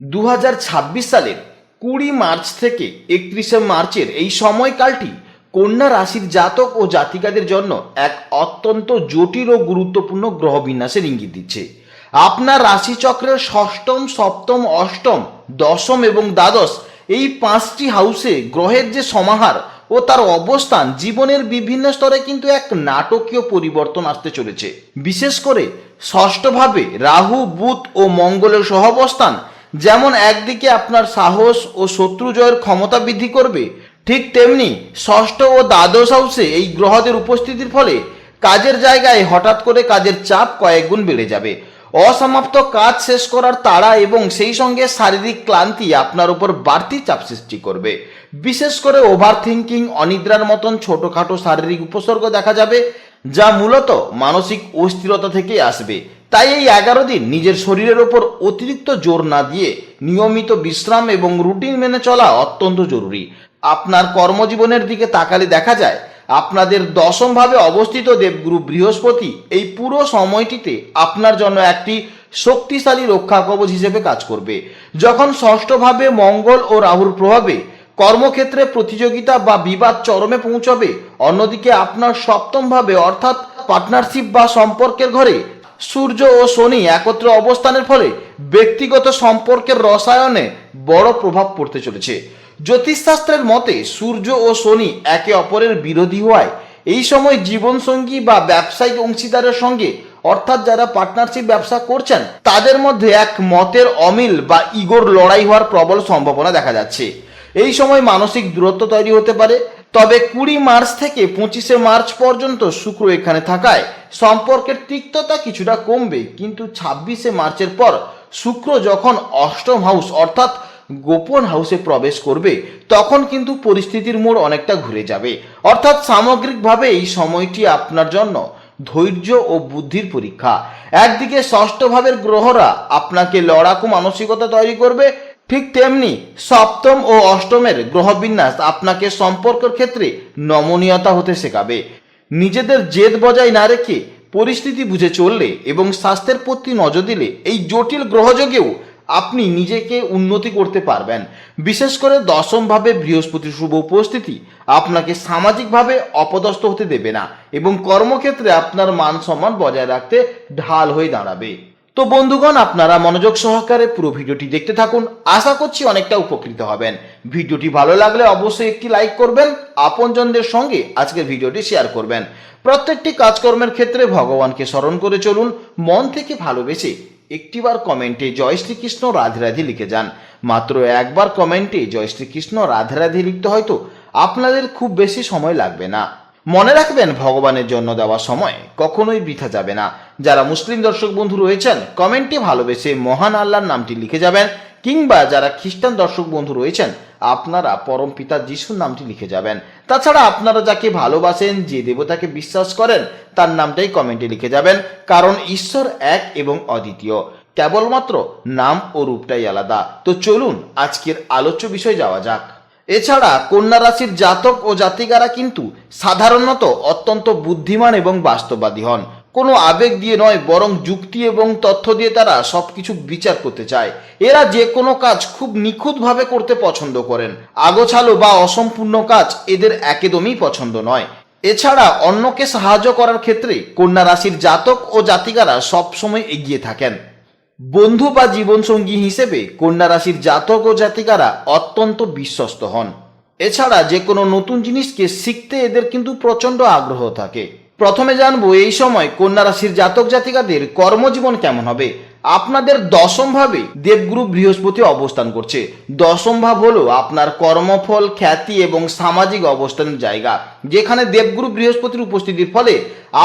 2026 সালের 20 মার্চ থেকে 31 মার্চের এই সময়কালটি কন্যা রাশির জাতক ও জাতিকাদের জন্য এক অত্যন্ত জটিল ও গুরুত্বপূর্ণ গ্রহ বিন্যাসের ইঙ্গিত দিচ্ছে। আপনার রাশিচক্রের ষষ্ঠম, সপ্তম, অষ্টম, দশম এবং দ্বাদশ এই 5টি হাউসে গ্রহের যে সমাহার ও তার অবস্থান জীবনের বিভিন্ন স্তরে কিন্তু এক নাটকীয় পরিবর্তন আসতে চলেছে। বিশেষ করে ষষ্ঠভাবে রাহু, বুধ ও মঙ্গলের সহাবস্থান যেমন একদিকে আপনার সাহস ও শত্রু জয়ের ক্ষমতা বৃদ্ধি করবে, ঠিক তেমনি ষষ্ঠ ও দ্বাদশ হাউসে এই গ্রহদের উপস্থিতির ফলে কাজের জায়গায় হঠাৎ করে কাজের চাপ কয়েক গুণ বেড়ে যাবে। অসমাপ্ত কাজ শেষ করার তাড়া এবং সেই সঙ্গে শারীরিক ক্লান্তি আপনার উপর বাড়তি চাপ সৃষ্টি করবে। বিশেষ করে ওভার থিঙ্কিং, অনিদ্রার মতন ছোটখাটো শারীরিক উপসর্গ দেখা যাবে, যা মূলত মানসিক অস্থিরতা থেকে আসবে। তাই এই 11 দিন নিজের শরীরের ওপর অতিরিক্ত জোর না দিয়ে নিয়মিত বিশ্রাম এবং রুটিন মেনে চলা অত্যন্ত জরুরি। আপনার কর্মজীবনের দিকে তাকালে দেখা যায় আপনাদের দশমভাবে অবস্থিত দেবগুরু বৃহস্পতি এই পুরো সময়টিতে আপনার জন্য একটি শক্তিশালী রক্ষা কবচ হিসেবে কাজ করবে। যখন ষষ্ঠভাবে মঙ্গল ও রাহুর প্রভাবে কর্মক্ষেত্রে প্রতিযোগিতা বা বিবাদ চরমে পৌঁছবে, অন্যদিকে আপনার সপ্তমভাবে অর্থাৎ পার্টনারশিপ বা সম্পর্কের ঘরে সূর্য ও শনি একত্রে অবস্থানের ফলে ব্যক্তিগত সম্পর্কের রসায়নে বড় প্রভাব পড়তে চলেছে। জ্যোতিষশাস্ত্রের মতে সূর্য ও শনি একে অপরের বিরোধী হওয়ায় এই সময় জীবনসঙ্গী বা ব্যবসায়িক অংশীদারের সঙ্গে অর্থাৎ যারা পার্টনারশিপ ব্যবসা করছেন তাদের মধ্যে এক মতের অমিল বা ইগোর লড়াই হওয়ার প্রবল সম্ভাবনা দেখা যাচ্ছে। এই সময় মানসিক দূরত্ব তৈরি হতে পারে। তবে 20 মার্চ থেকে 25 মার্চ পর্যন্ত শুক্র এখানে থাকায় সম্পর্কের তিক্ততা কিছুটা কমবে, কিন্তু 26 মার্চের পর শুক্র যখন অষ্টম হাউস অর্থাৎ গোপন হাউসে প্রবেশ করবে তখন কিন্তু পরিস্থিতির মোড় অনেকটা ঘুরে যাবে। অর্থাৎ সামগ্রিকভাবে এই সময়টি আপনার জন্য ধৈর্য ও বুদ্ধির পরীক্ষা। একদিকে ষষ্ঠ ভাবের গ্রহরা আপনাকে লড়াকু মানসিকতা তৈরি করবে, ঠিক তেমনি সপ্তম ও অষ্টমের গ্রহবিন্যাস আপনাকে সম্পর্কের ক্ষেত্রে নমনীয়তা হতে শেখাবে। নিজেদের জেদ বজায় না রেখে পরিস্থিতি বুঝে চললে এবং স্বাস্থ্যের প্রতি নজর দিলে এই জটিল গ্রহযোগেও আপনি নিজেকে উন্নতি করতে পারবেন। বিশেষ করে দশমভাবে বৃহস্পতির শুভ উপস্থিতি আপনাকে সামাজিকভাবে অপদস্থ হতে দেবে না এবং কর্মক্ষেত্রে আপনার মান সম্মান বজায় রাখতে ঢাল হয়ে দাঁড়াবে। তো বন্ধুগণ, আপনারা মনোযোগ সহকারে পুরো ভিডিওটি দেখতে থাকুন, আশা করছি অনেকটা উপকৃত হবেন। ভিডিওটি ভালো লাগলে অবশ্যই একটি লাইক করবেন, আপনজনদের সঙ্গে আজকের ভিডিওটি শেয়ার করবেন। প্রত্যেকটি কাজকর্মের ক্ষেত্রে ভগবানকে স্মরণ করে চলুন, মন থেকে ভালোবেসে একটিবার কমেন্টে জয় শ্রীকৃষ্ণ রাধে রাধে লিখে যান। মাত্র একবার কমেন্টে জয় শ্রীকৃষ্ণ রাধে রাধে লিখতে হয়তো আপনাদের খুব বেশি সময় লাগবে না। মনে রাখবেন, ভগবানের জন্য দেওয়া সময় কখনোই বৃথা যাবে না। যারা মুসলিম দর্শক বন্ধু রয়েছেন কমেন্টে ভালোবেসে মহান আল্লাহর নামটি লিখে যাবেন, কিংবা যারা খ্রিস্টান দর্শক বন্ধু রয়েছেন আপনারা পরম পিতা যিশুর নামটি লিখে যাবেন। তাছাড়া আপনারা যাকে ভালোবাসেন, যে দেবতাকে বিশ্বাস করেন তার নামটাই কমেন্টে লিখে যাবেন, কারণ ঈশ্বর এক এবং অদ্বিতীয়, কেবলমাত্র নাম ও রূপটাই আলাদা। তো চলুন আজকের আলোচ্য বিষয় যাওয়া যাক। এছাড়া কন্যা রাশির জাতক ও জাতিকারা কিন্তু সাধারণত অত্যন্ত বুদ্ধিমান এবং বাস্তববাদী হন। কোনো আবেগ দিয়ে নয়, বরং যুক্তি এবং তথ্য দিয়ে তারা সবকিছু বিচার করতে চায়। এরা যে কোনো কাজ খুব নিখুঁতভাবে করতে পছন্দ করেন। আগোছালো বা অসম্পূর্ণ কাজ এদের একদমই পছন্দ নয়। এছাড়া অন্যকে সাহায্য করার ক্ষেত্রে কন্যা রাশির জাতক ও জাতিকারা সবসময় এগিয়ে থাকেন। বন্ধু বা জীবনসঙ্গী হিসেবে কন্যা রাশির জাতক ও জাতিকারা অত্যন্ত বিশ্বস্ত হন। এছাড়া যে কোনো নতুন জিনিসকে শিখতে এদের কিন্তু প্রচণ্ড আগ্রহ থাকে। প্রথমে জানবো এই সময় কন্যা রাশির জাতক জাতিকাদের কর্মজীবন কেমন হবে। আপনাদের দশম ভাবে দেবগুরু বৃহস্পতি অবস্থান করছে। দশম ভাব হলো আপনার কর্মফল, খ্যাতি এবং সামাজিক অবস্থানের জায়গা, যেখানে দেবগুরু বৃহস্পতির উপস্থিতির ফলে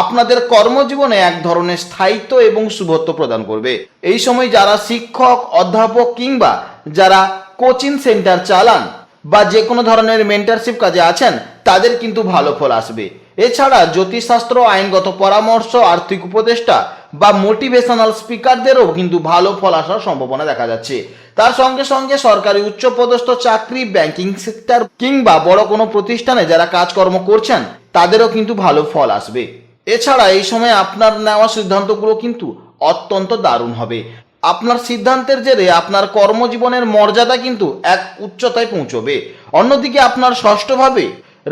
আপনাদের কর্মজীবনে এক ধরনের স্থায়িত্ব এবং শুভত্ব প্রদান করবে। এই সময় যারা শিক্ষক, অধ্যাপক কিংবা যারা কোচিং সেন্টার চালান বা যে কোনো ধরনের মেন্টরশিপ কাজে আছেন তাদের কিন্তু ভালো ফল আসবে। এছাড়া জ্যোতিষশাস্ত্র, আইনগত পরামর্শ, আর্থিক উপদেষ্টা বা মোটিভেশনাল স্পিকারদেরও কিন্তু ভালো ফল আসার সম্ভাবনা দেখা যাচ্ছে। তার সঙ্গে সঙ্গে সরকারি উচ্চপদস্থ চাকরি, ব্যাংকিং সেক্টর কিংবা বড় কোনো প্রতিষ্ঠানে যারা কাজকর্ম করছেন তাদেরও কিন্তু ভালো ফল আসবে। এছাড়া এই সময় আপনার নেওয়া সিদ্ধান্তগুলো কিন্তু অত্যন্ত দারুণ হবে। আপনার সিদ্ধান্তের জেরে আপনার কর্মজীবনের মর্যাদা কিন্তু এক উচ্চতায় পৌঁছবে। অন্যদিকে আপনার ষষ্ঠভাবে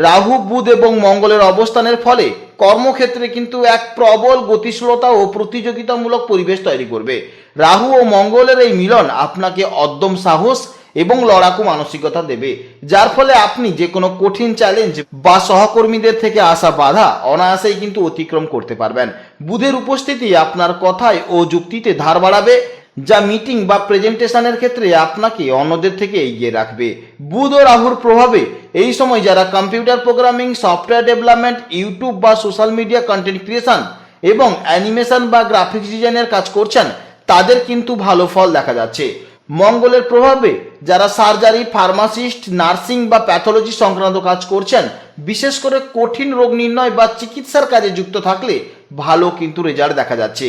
রাহু, বুধ এবং মঙ্গলের অবস্থানের ফলে কর্মক্ষেত্রে কিন্তু এক প্রবল গতিশীলতা ও প্রতিযোগিতামূলক পরিবেশ তৈরি করবে। রাহু ও মঙ্গলের এই মিলন আপনাকে অদম্য সাহস এবং লড়াকু মানসিকতা দেবে, যার ফলে আপনি যে কোনো কঠিন চ্যালেঞ্জ বা সহকর্মীদের থেকে আসা বাধা অনায়াসেই কিন্তু অতিক্রম করতে পারবেন। বুধের উপস্থিতি আপনার কথায় ও যুক্তিতে ধার বাড়াবে, যা মিটিং বা প্রেজেন্টেশনের ক্ষেত্রে আপনাকে অন্যদের থেকে এগিয়ে রাখবে। বুধ ও রাহুর প্রভাবে এই সময় যারা computer programming, software development, YouTube বা সোশ্যাল মিডিয়া কন্টেন্ট ক্রিয়েশন এবং অ্যানিমেশন বা গ্রাফিক্স ডিজাইনের কাজ করছেন তাদের কিন্তু ভালো ফল দেখা যাচ্ছে। মঙ্গলের প্রভাবে যারা সার্জারি, ফার্মাসিস্ট, নার্সিং বা প্যাথোলজি সংক্রান্ত কাজ করছেন, বিশেষ করে কঠিন রোগ নির্ণয় বা চিকিৎসার কাজে যুক্ত থাকলে ভালো কিন্তু রেজাল্ট দেখা যাচ্ছে।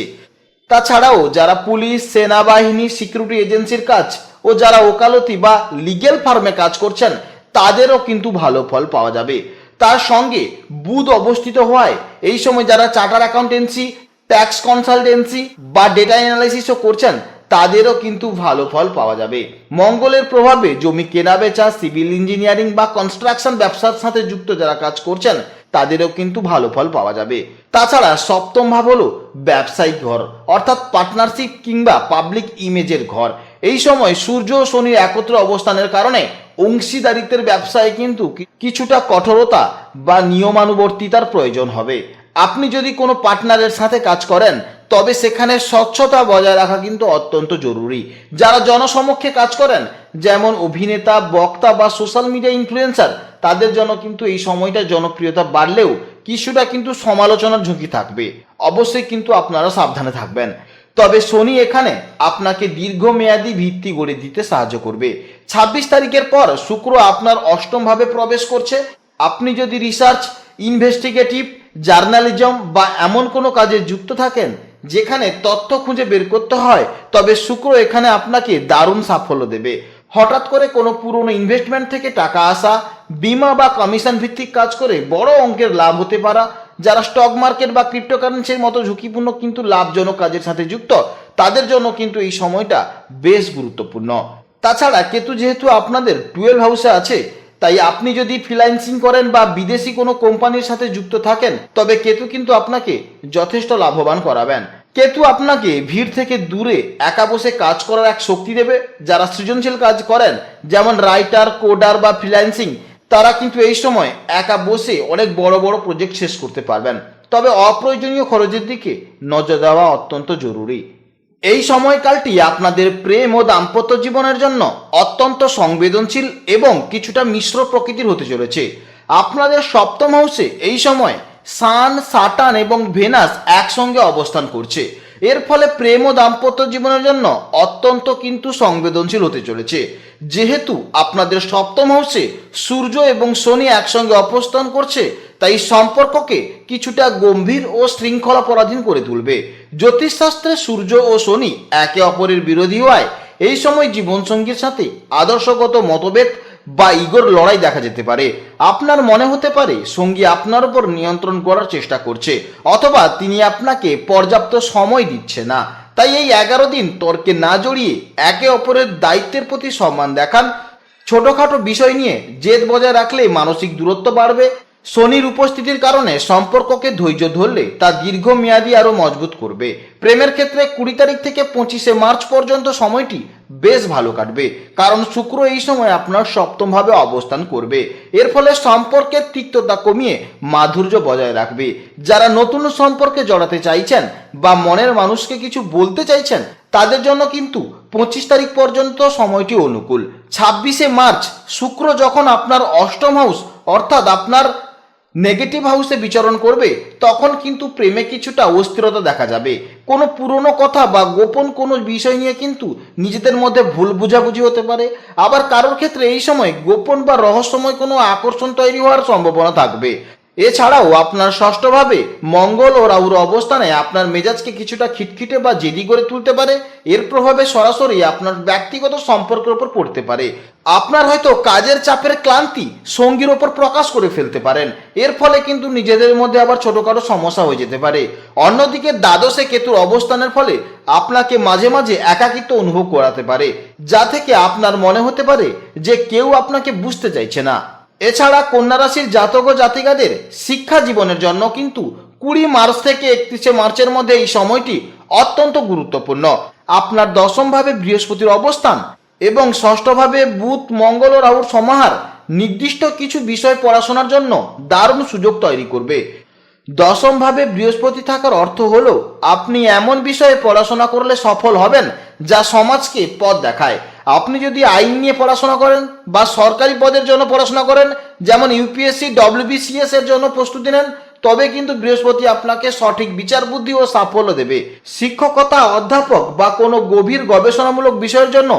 তাছাড়াও যারা পুলিশ, সেনাবাহিনী, সিকিউরিটি এজেন্সির কাজ ও যারা ওকালতি বা লিগ্যাল ফার্মে কাজ করছেন তাদেরও কিন্তু ভালো ফল পাওয়া যাবে। তার সঙ্গে বুধ অবস্থিত হওয়ায় এই সময় যারা চার্টার অ্যাকাউন্টেন্সি, ট্যাক্স কনসালটেন্সি বা ডেটা অ্যানালাইসিসও করছেন তাদেরও কিন্তু ভালো ফল পাওয়া যাবে। মঙ্গলের প্রভাবে জমি কেনাবেচা, সিভিল ইঞ্জিনিয়ারিং বা কনস্ট্রাকশন ব্যবসার সাথে যুক্ত যারা কাজ করছেন তাদেরও কিন্তু ভালো ফল পাওয়া যাবে। তাছাড়া সপ্তম ভাব হলো ব্যবসায়িক ঘর, অর্থাৎ পার্টনারশিপ কিংবা পাবলিক ইমেজের ঘর। এই সময় সূর্য ও শনির একত্র অবস্থানের কারণে অংশীদারিত্বের ব্যবসায় কিন্তু কিছুটা কঠোরতা বা নিয়মানুবর্তিতার প্রয়োজন হবে। আপনি যদি কোনো পার্টনারের সাথে কাজ করেন তবে সেখানে স্বচ্ছতা বজায় রাখা কিন্তু অত্যন্ত জরুরি। যারা জনসমক্ষে কাজ করেন, যেমন অভিনেতা, বক্তা বা সোশ্যাল মিডিয়া ইনফ্লুয়েন্সার, তাদের জন্য কিন্তু এই সময়টা জনপ্রিয়তা বাড়লেও কিছুটা কিন্তু সমালোচনার ঝুঁকি থাকবে। অবশ্যই কিন্তু আপনারা সাবধানে থাকবেন। তবে শনি এখানে আপনাকে দীর্ঘমেয়াদী ভিত্তি গড়ে দিতে সাহায্য করবে। 26 তারিখের পর শুক্র আপনার অষ্টম ভাবে প্রবেশ করছে। আপনি যদি রিসার্চ, ইনভেস্টিগেটিভ, জার্নালিজম বা এমন কোনো কাজে যুক্ত থাকেন যেখানে তথ্য খুঁজে বের করতে হয়, তবে শুক্র এখানে আপনাকে দারুণ সাফল্য দেবে। হঠাৎ করে কোনো পুরনো ইনভেস্টমেন্ট থেকে টাকা আসা, বিমা বা কমিশন ভিত্তিক কাজ করে বড় অঙ্কের লাভ হতে পারা, যারা স্টক মার্কেট বা ক্রিপ্টোকারেন্সির মতো ঝুঁকিপূর্ণ কিন্তু লাভজনক কাজের সাথে যুক্ত তাদের জন্য কিন্তু এই সময়টা বেশ গুরুত্বপূর্ণ। তাছাড়া কেতু যেহেতু আপনাদের 12 হাউসে আছে, তাই আপনি যদি ফ্রিল্যান্সিং করেন বা বিদেশি কোনো কোম্পানির সাথে যুক্ত থাকেন তবে কেতু কিন্তু আপনাকে যথেষ্ট লাভবান করাবেন। কেতু আপনাকে ভিড় থেকে দূরে একা বসে কাজ করার এক শক্তি দেবে। যারা সৃজনশীল কাজ করেন, যেমন রাইটার, কোডার বা ফ্রিল্যান্সিং, তারা কিন্তু এই সময় একা বসে অনেক বড় বড় প্রজেক্ট শেষ করতে পারবেন। তবে অপ্রয়োজনীয় খরচের দিকে নজর দেওয়া অত্যন্ত জরুরি। এই সময়কালটি আপনাদের প্রেম ও দাম্পত্য জীবনের জন্য অত্যন্ত সংবেদনশীল এবং কিছুটা মিশ্র প্রকৃতির হতে চলেছে। আপনাদের সপ্তম হাউসে এই সময় সান, সাটার্ন এবং ভেনাস একসঙ্গে অবস্থান করছে। এর ফলে প্রেম ও দাম্পত্য জীবনের জন্য অত্যন্ত কিন্তু সংবেদনশীল হতে চলেছে। যেহেতু আপনাদের সপ্তম হাউসে সূর্য এবং শনি একসঙ্গে অবস্থান করছে, তাই সম্পর্ককে কিছুটা গম্ভীর ও শৃঙ্খলাপরাধীন করে তুলবে। জ্যোতিষশাস্ত্রে সূর্য ও শনি একে অপরের বিরোধী হওয়ায় এই সময় জীবনসঙ্গীর সাথে আদর্শগত মতভেদ বা ইগোর লড়াই দেখা যেতে পারে। আপনার মনে হতে পারে সঙ্গী আপনার উপর নিয়ন্ত্রণ করার চেষ্টা করছে, অথবা তিনি আপনাকে পর্যাপ্ত সময় দিচ্ছে না। তাই এই 11 দিন তর্কে না জড়িয়ে একে অপরের দায়িত্বের প্রতি সম্মান দেখান। ছোটখাটো বিষয় নিয়ে জেদ বজায় রাখলে মানসিক দূরত্ব বাড়বে। শনির উপস্থিতির কারণে সম্পর্ককে ধৈর্য ধরলে তা দীর্ঘমেয়াদী আরো মজবুত করবে। প্রেমের ক্ষেত্রে 20 তারিখ থেকে 25শে মার্চ পর্যন্ত সময়টি বেশ ভালো কাটবে, কারণ শুক্র এই সময় আপনার সপ্তম ভাবে অবস্থান করবে। এর ফলে সম্পর্কের তিক্ততা কমিয়ে মাধুর্য বজায় রাখবে। যারা নতুন সম্পর্কে জড়াতে চাইছেন বা মনের মানুষকে কিছু বলতে চাইছেন তাদের জন্য কিন্তু 25 তারিখ পর্যন্ত সময়টি অনুকূল। 26শে মার্চ শুক্র যখন আপনার অষ্টম হাউস অর্থাৎ আপনার নেগেটিভ হাউসে বিচরণ করবে, তখন কিন্তু প্রেমে কিছুটা অস্থিরতা দেখা যাবে। কোনো পুরনো কথা বা গোপন কোনো বিষয় নিয়ে কিন্তু নিজেদের মধ্যে ভুল বুঝাবুঝি হতে পারে। আবার কারোর ক্ষেত্রে এই সময় গোপন বা রহস্যময় কোনো আকর্ষণ তৈরি হওয়ার সম্ভাবনা থাকবে। এছাড়াও আপনার ষষ্ঠভাবে মঙ্গল ও রাহুর অবস্থানে আপনার মেজাজকে কিছুটা খিটখিটে বা জেদি করে তুলতে পারে। এর প্রভাবে সরাসরি আপনার ব্যক্তিগত সম্পর্কের উপর পড়তে পারে। আপনার হয়তো কাজের চাপের ক্লান্তি সঙ্গীর ওপর প্রকাশ করে ফেলতে পারেন। এর ফলে কিন্তু নিজেদের মধ্যে আবার ছোটখাটো সমস্যা হয়ে যেতে পারে। অন্যদিকে দ্বাদশে কেতুর অবস্থানের ফলে আপনাকে মাঝে মাঝে একাকিত্ব অনুভব করাতে পারে, যা থেকে আপনার মনে হতে পারে যে কেউ আপনাকে বুঝতে চাইছে না। এছাড়া কন্যা রাশির জাতক ও জাতিকাদের শিক্ষা জীবনের জন্য কিন্তু 20 মার্চ থেকে 31 মার্চের মধ্যে এই সময়টি অত্যন্ত গুরুত্বপূর্ণ। আপনার দশমভাবে বৃহস্পতির অবস্থান এবং ষষ্ঠভাবে বুধ মঙ্গল ও রাহুর সমাহার নির্দিষ্ট কিছু বিষয় পড়াশোনার জন্য দারুণ সুযোগ তৈরি করবে। দশমভাবে বৃহস্পতি থাকার অর্থ হলো আপনি এমন বিষয়ে পড়াশোনা করলে সফল হবেন যা সমাজকে পথ দেখায়। আপনি যদি আইন নিয়ে পড়াশোনা করেন বা সরকারি পদের জন্য পড়াশোনা করেন, যেমন ইউপিএসসি ডব্লিউবিসিএস এর জন্য প্রস্তুতি নেন, তবে কিন্তু বৃহস্পতি আপনাকে সঠিক বিচার বুদ্ধি ও সাফল্য দেবে। শিক্ষকতা, অধ্যাপক বা কোনো গভীর গবেষণামূলক বিষয়ের জন্য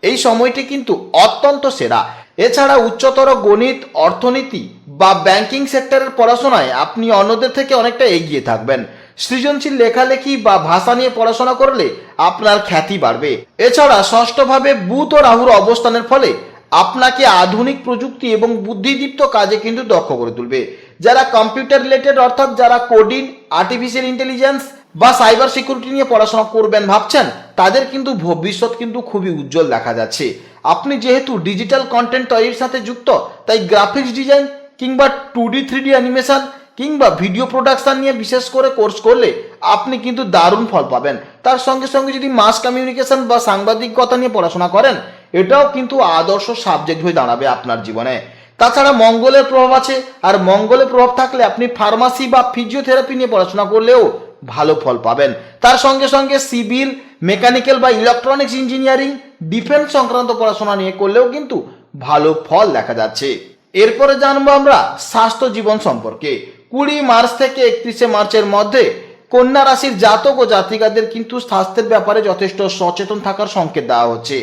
এই সময়টি কিন্তু অত্যন্ত সেরা। এছাড়া উচ্চতর গণিত, অর্থনীতি বা ব্যাংকিং সেক্টরের পড়াশোনায় আপনি অন্যদের থেকে অনেকটা এগিয়ে থাকবেন। সৃজনশীল লেখালেখি বা ভাষা নিয়ে পড়াশোনা করলে আপনার খ্যাতি বাড়বে। এছাড়া ষষ্ঠভাবে বুধ ও রাহুর অবস্থানের ফলে আপনাকে আধুনিক প্রযুক্তি এবং বুদ্ধিদীপ্ত কাজে কিন্তু দক্ষ করে তুলবে। যারা কম্পিউটার রিলেটেড অর্থাৎ যারা কোডিং, আর্টিফিশিয়াল ইন্টেলিজেন্স বা সাইবার সিকিউরিটি নিয়ে পড়াশোনা করবেন ভাবছেন, তাদের কিন্তু ভবিষ্যৎ কিন্তু খুবই উজ্জ্বল দেখা যাচ্ছে। আপনি যেহেতু ডিজিটাল কন্টেন্ট তৈরির সাথে যুক্ত, তাই গ্রাফিক্স ডিজাইন কিংবা 2D 3D অ্যানিমেশন কিংবা ভিডিও প্রোডাকশন নিয়ে বিশেষ করে কোর্স করলে আপনি কিন্তু দারুণ ফল পাবেন। তার সঙ্গে সঙ্গে যদি মাস কমিউনিকেশন বা সাংবাদিকতা নিয়ে পড়াশোনা করেন, এটাও কিন্তু আদর্শ সাবজেক্ট হয়ে দাঁড়াবে আপনার জীবনে। তাছাড়া মঙ্গলের প্রভাব আছে, আর মঙ্গলের প্রভাব থাকলে আপনি ফার্মাসি বা ফিজিওথেরাপি নিয়ে পড়াশোনা করলেও ভালো ফল পাবেন। তার সঙ্গে সঙ্গে সিভিল, মেকানিক্যাল বা ইলেকট্রনিক্স ইঞ্জিনিয়ারিং, ডিফেন্স সংক্রান্ত পড়াশোনা নিয়ে করলেও কিন্তু ভালো ফল দেখা যাচ্ছে। এরপরে জানবো আমরা স্বাস্থ্য জীবন সম্পর্কে। 20 মার্চ থেকে 31 মার্চের মধ্যে কন্যা রাশির জাতক ও জাতিকাদের কিন্তু স্বাস্থ্যের ব্যাপারে যথেষ্ট সচেতন থাকার সংকেত দেওয়া হচ্ছে।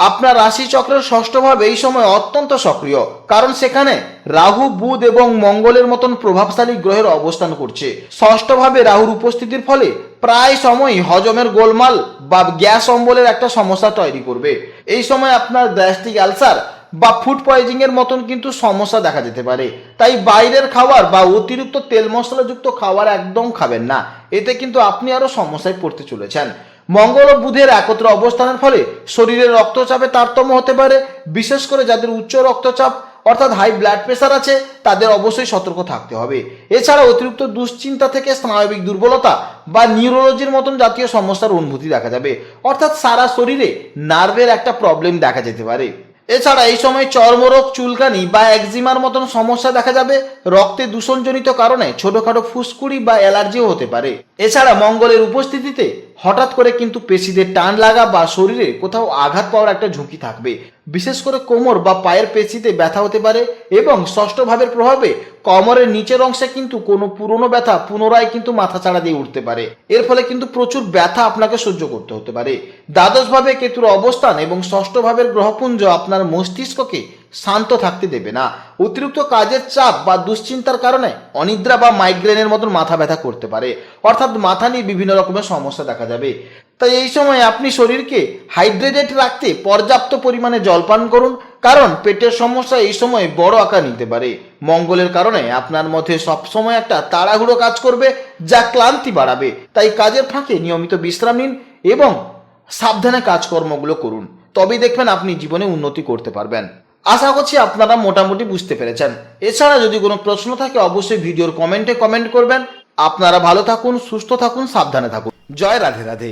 আপনার রাশি চক্রের ষষ্ঠভাবে এই সময় অত্যন্ত সক্রিয়, কারণ সেখানে রাহু, বুধ এবং মঙ্গলের মতন প্রভাবশালী গ্রহের অবস্থান করছে। ষষ্ঠভাবে রাহুর উপস্থিতির ফলে প্রায় সময়ই হজমের গোলমাল বা গ্যাস অম্বলের একটা সমস্যা তৈরি করবে। এই সময় আপনার গ্যাস্ট্রিক আলসার বা ফুড পয়জনিং এর মতন কিন্তু সমস্যা দেখা যেতে পারে। তাই বাইরের খাবার বা অতিরিক্ত তেল মশলাযুক্ত খাবার একদম খাবেন না, এতে কিন্তু আপনি আরো সমস্যায় পড়তে চলেছেন। মঙ্গল ও বুধের একত্র অবস্থানের ফলে শরীরের রক্তচাপে তারতম্য হতে পারে। বিশেষ করে যাদের উচ্চ রক্তচাপ অর্থাৎ হাই ব্লাড প্রেশার আছে, তাদের অবশ্যই সতর্ক থাকতে হবে। এছাড়া অতিরিক্ত দুশ্চিন্তা থেকে স্নায়বিক দুর্বলতা বা নিউরোলজির মতন জাতীয় সমস্যার অনুভূতি দেখা যাবে, অর্থাৎ সারা শরীরে নার্ভের একটা প্রবলেম দেখা যেতে পারে। এছাড়া এই সময় চর্মরোগ, চুলকানি বা একজিমার মতন সমস্যা দেখা যাবে। রক্তে দূষণজনিত কারণে ছোটখাটো ফুসকুড়ি বা অ্যালার্জিও হতে পারে। এছাড়া মঙ্গলের উপস্থিতিতে হঠাৎ করে কিন্তু পেশিদের টান লাগা বা শরীরে কোথাও আঘাত পাওয়ার একটা ঝুঁকি থাকবে। বিশেষ করে কোমর বা পায়ের পেশিতে ব্যথা হতে পারে এবং ষষ্ঠ ভাবের প্রভাবে কোমরের নিচের অংশে কিন্তু কোনো পুরনো ব্যথা পুনরায় কিন্তু মাথা চাড়া দিয়ে উঠতে পারে। এর ফলে কিন্তু প্রচুর ব্যথা আপনাকে সহ্য করতে হতে পারে। দ্বাদশ ভাবে কেতুর অবস্থান এবং ষষ্ঠ ভাবের গ্রহপুঞ্জ আপনার মস্তিষ্ককে শান্ত থাকতে দেবে না। অতিরিক্ত কাজের চাপ বা দুশ্চিন্তার কারণে অনিদ্রা বা মাইগ্রেনের মতন মাথা ব্যথা করতে পারে, অর্থাৎ মাথা নিয়ে বিভিন্ন রকমের সমস্যা দেখা যাবে। তাই এই সময় আপনি শরীরকে হাইড্রেটেড রাখতে পর্যাপ্ত পরিমাণে জল পান করুন, কারণ পেটের সমস্যা এই সময় বড় আকার নিতে পারে। মঙ্গলের কারণে আপনার মধ্যে সবসময় একটা তাড়াহুড়ো কাজ করবে, যা ক্লান্তি বাড়াবে। তাই কাজের ফাঁকে নিয়মিত বিশ্রাম নিন এবং সাবধানে কাজকর্মগুলো করুন, তবেই দেখবেন আপনি জীবনে উন্নতি করতে পারবেন। আশা করছি আপনারা মোটামুটি বুঝতে পেরেছেন। এছাড়া যদি কোনো প্রশ্ন থাকে অবশ্যই ভিডিওর কমেন্টে কমেন্ট করবেন। আপনারা ভালো থাকুন, সুস্থ থাকুন, সাবধানে থাকুন। জয় রাধে রাধে।